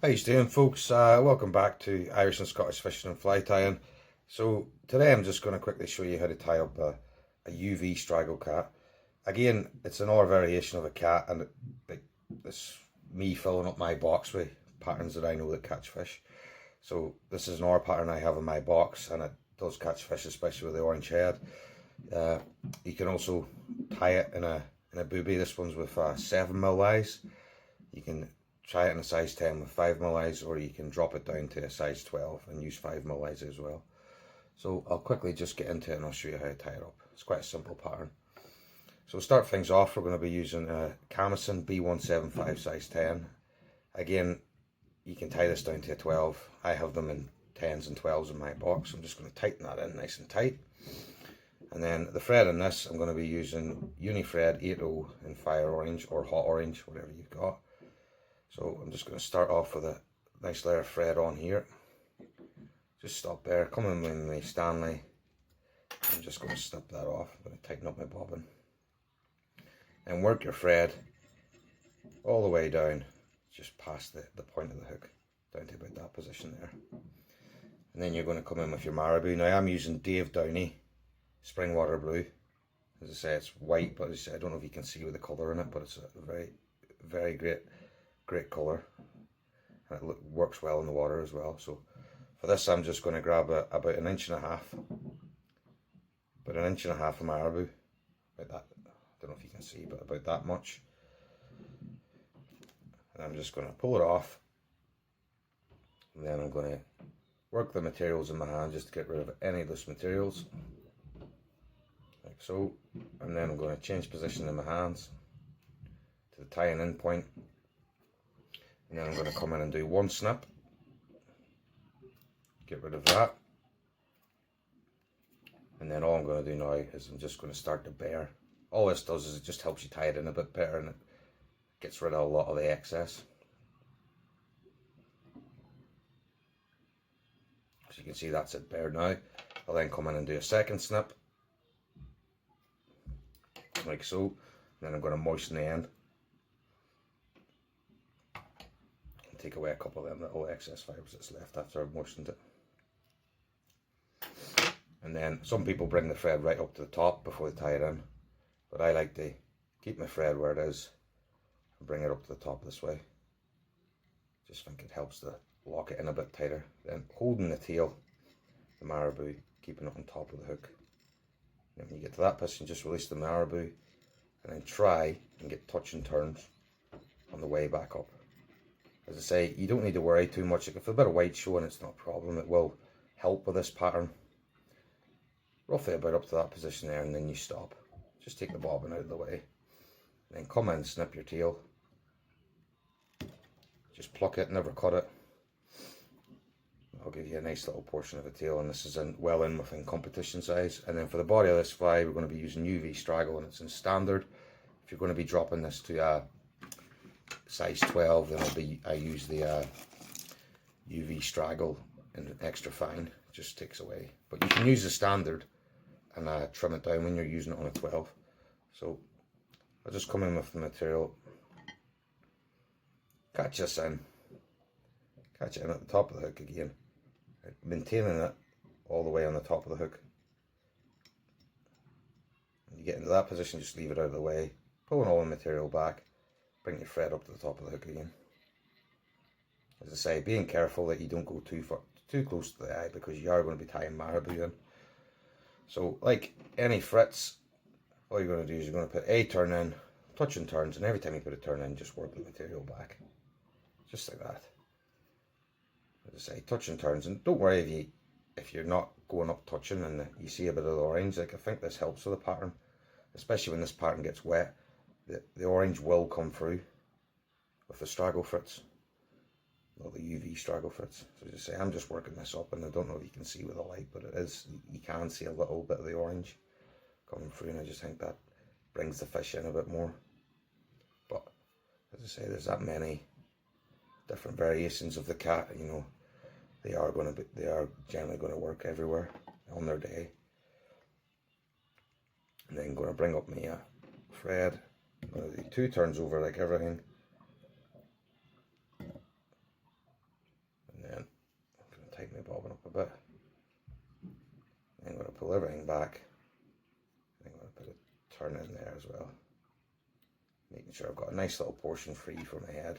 How you doing, folks? Welcome back to Irish and Scottish Fishing and Fly Tying. So today I'm just going to quickly show you how to tie up a UV straggle cat. Again, it's another variation of a cat, and it's me filling up my box with patterns that I know that catch fish. So this is another pattern I have in my box, and it does catch fish, especially with the orange head. You can also tie it in a booby. This one's with 7mm eyes. You can try it in a size 10 with 5mm eyes, or you can drop it down to a size 12 and use 5mm eyes as well. So I'll quickly just get into it and I'll show you how to tie it up. It's quite a simple pattern. So to start things off, we're going to be using a KAMASAN B175 size 10. Again, you can tie this down to a 12. I have them in 10s and 12s in my box. I'm just going to tighten that in nice and tight. And then the thread in this, I'm going to be using UNI-THREAD 80 in fire orange or hot orange, whatever you've got. So I'm just going to start off with a nice layer of thread on here. Just stop there, come in with my Stanley. I'm just going to snip that off. I'm going to tighten up my bobbin. And work your thread all the way down, just past the point of the hook, down to about that position there. And then you're going to come in with your Marabou. Now I'm using DOWNIE Springwater Blue. As I say, it's white, but as I say, I don't know if you can see with the colour in it, but it's a very, very great colour, and it works well in the water as well. So for this I'm just going to grab about an inch and a half of Marabou, about that, I don't know if you can see, but about that much, and I'm just going to pull it off, and then I'm going to work the materials in my hand just to get rid of any loose materials, like so, and then I'm going to change position in my hands to the tying in point. And then I'm going to come in and do one snip, get rid of that, and then all I'm going to do now is I'm just going to start to bear. All this does is it just helps you tie it in a bit better, and it gets rid of a lot of the excess. So you can see that's it bare now. I'll then come in and do a second snip, like so, and then I'm going to moisten the end. Take away a couple of them little excess fibres that's left after I've moistened it. And then some people bring the thread right up to the top before they tie it in, but I like to keep my thread where it is and bring it up to the top this way. Just think it helps to lock it in a bit tighter. Then holding the tail, the Marabou, keeping it on top of the hook. And when you get to that position, just release the Marabou and then try and get touch and turns on the way back up. As I say, you don't need to worry too much. If a bit of white showing, it's not a problem. It will help with this pattern. Roughly about up to that position there, and then you stop. Just take the bobbin out of the way. Then come in, snip your tail. Just pluck it, never cut it. I'll give you a nice little portion of the tail, and this is well in within competition size. And then for the body of this fly, we're going to be using UV Straggle, and it's in standard. If you're going to be dropping this to size 12, then I use the UV Straggle in extra fine. It just takes away, but you can use the standard and trim it down when you're using it on a 12. So I'll just come in with the material, catch this in, catch it in at the top of the hook again, maintaining it all the way on the top of the hook. When you get into that position, just leave it out of the way, pulling all the material back. Bring your thread up to the top of the hook again. As I say, being careful that you don't go too close to the eye, because you are going to be tying Marabou in. So like any Fritz, all you're going to do is you're going to put a turn in, touch and turns, and every time you put a turn in, just work the material back. Just like that. As I say, touch and turns, and don't worry if you're not going up touching and you see a bit of the orange. Like, I think this helps with the pattern, especially when this pattern gets wet. The orange will come through with the Straggle Fritz, or the UV Straggle Fritz. So as I say, I'm just working this up, and I don't know if you can see with the light, but you can see a little bit of the orange coming through, and I just think that brings the fish in a bit more. But as I say, there's that many different variations of the cat, you know, they are generally going to work everywhere on their day. And then going to bring up my thread. I'm going to do 2 turns over like everything. tighten my bobbin up a bit. I'm going to pull everything back. I'm going to put a turn in there as well, making sure I've got a nice little portion free for my head.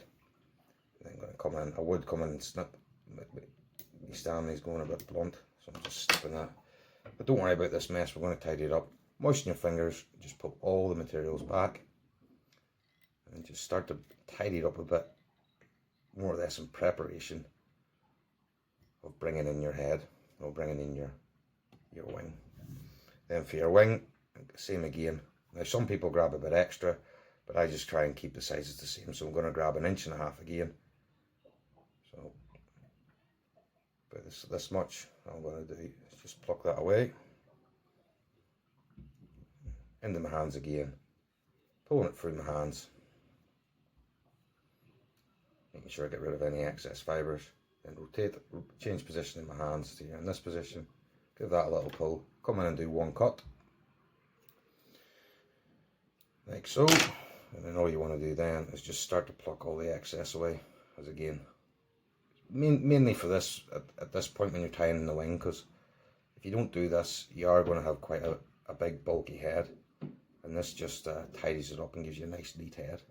And then I'm going to come in. I would come in and snip. My Stanley's going a bit blunt, so I'm just snipping that. But don't worry about this mess. We're going to tidy it up. Moisten your fingers. Just put all the materials back, and just start to tidy it up a bit, more or less in preparation of bringing in your head or bringing in your wing. Then for your wing, same again. Now some people grab a bit extra, but I just try and keep the sizes the same. So I'm going to grab 1.5 inches again. So about this much. All I'm going to do is just pluck that away. Into my hands again, pulling it through my hands, making sure I get rid of any excess fibres, then rotate, change position in my hands to in this position, give that a little pull, come in and do one cut, like so, and then all you want to do then is just start to pluck all the excess away, as again, mainly for this, at this point when you're tying in the wing, because if you don't do this, you are going to have quite a big bulky head. And this just tidies it up and gives you a nice neat head.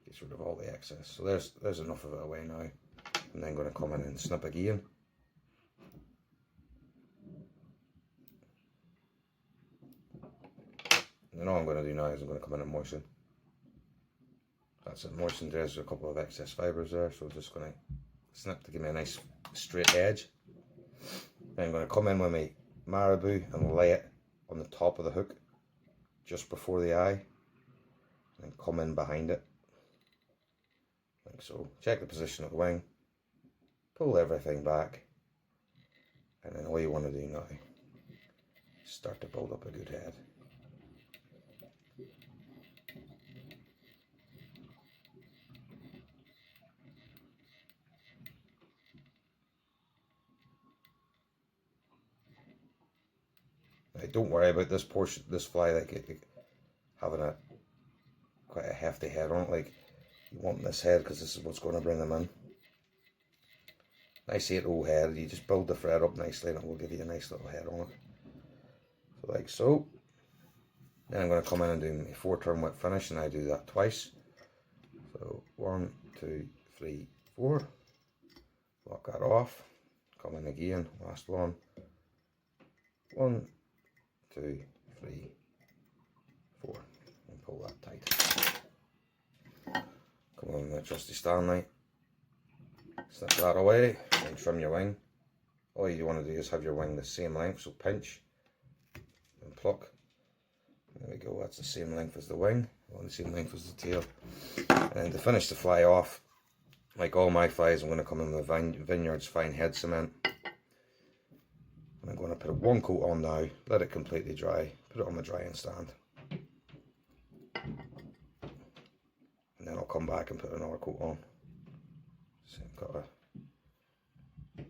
Gets rid of all the excess. So there's enough of it away now. And then going to come in and snip again. And then all I'm going to do now is I'm going to come in and moisten. That's it, moistened. There's a couple of excess fibres there, so I'm just going to snip to give me a nice straight edge. Then I'm going to come in with my marabou and lay it on the top of the hook, just before the eye, and come in behind it, like so. Check the position of the wing, pull everything back, and then all you want to do now is start to build up a good head. Now, don't worry about this portion, this fly, like it having quite a hefty head on it. Like, you want this head because this is what's going to bring them in. Nice 8-0 head. You just build the thread up nicely and it will give you a nice little head on it. So like so. Then I'm going to come in and do my 4-turn whip finish, and I do that twice. So 1, 2, 3, 4. Lock that off. Come in again. Last one. 1, 2, 3, 4, and pull that tight. Come on, the trusty Stanley. Snip that away and trim your wing. All you want to do is have your wing the same length, so pinch and pluck. There we go, that's the same length as the wing, the same length as the tail. And then to finish the fly off, like all my flies, I'm going to come in with Vineyard's fine head cement. I'm going to put one coat on now, let it completely dry, put it on my drying stand. And then I'll come back and put another coat on. So I've got a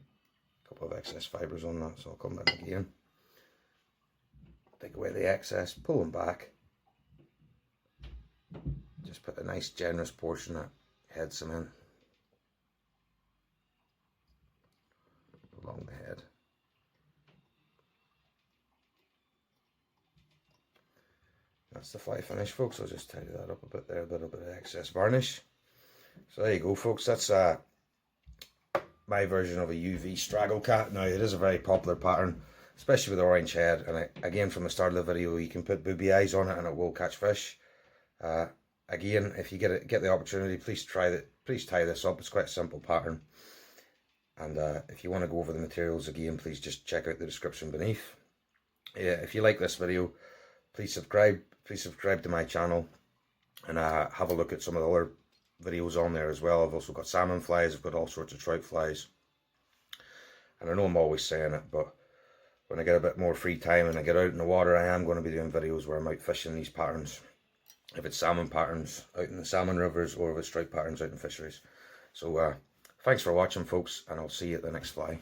couple of excess fibres on that, so I'll come back again. Take away the excess, pull them back. Just put a nice generous portion of head cement along the head. That's the fly finish, folks. I'll just tidy that up a bit there, a little bit of excess varnish. So there you go, folks. That's my version of a UV Straggle cat. Now, it is a very popular pattern, especially with the orange head. And again, from the start of the video, you can put booby eyes on it and it will catch fish. Again, if you get the opportunity, please tie this up. It's quite a simple pattern. And if you want to go over the materials again, please just check out the description beneath. If you like this video, please subscribe to my channel, and have a look at some of the other videos on there as well. I've also got salmon flies, I've got all sorts of trout flies. And I know I'm always saying it, but when I get a bit more free time and I get out in the water, I am going to be doing videos where I'm out fishing these patterns. If it's salmon patterns out in the salmon rivers, or if it's trout patterns out in fisheries. So thanks for watching, folks, and I'll see you at the next fly.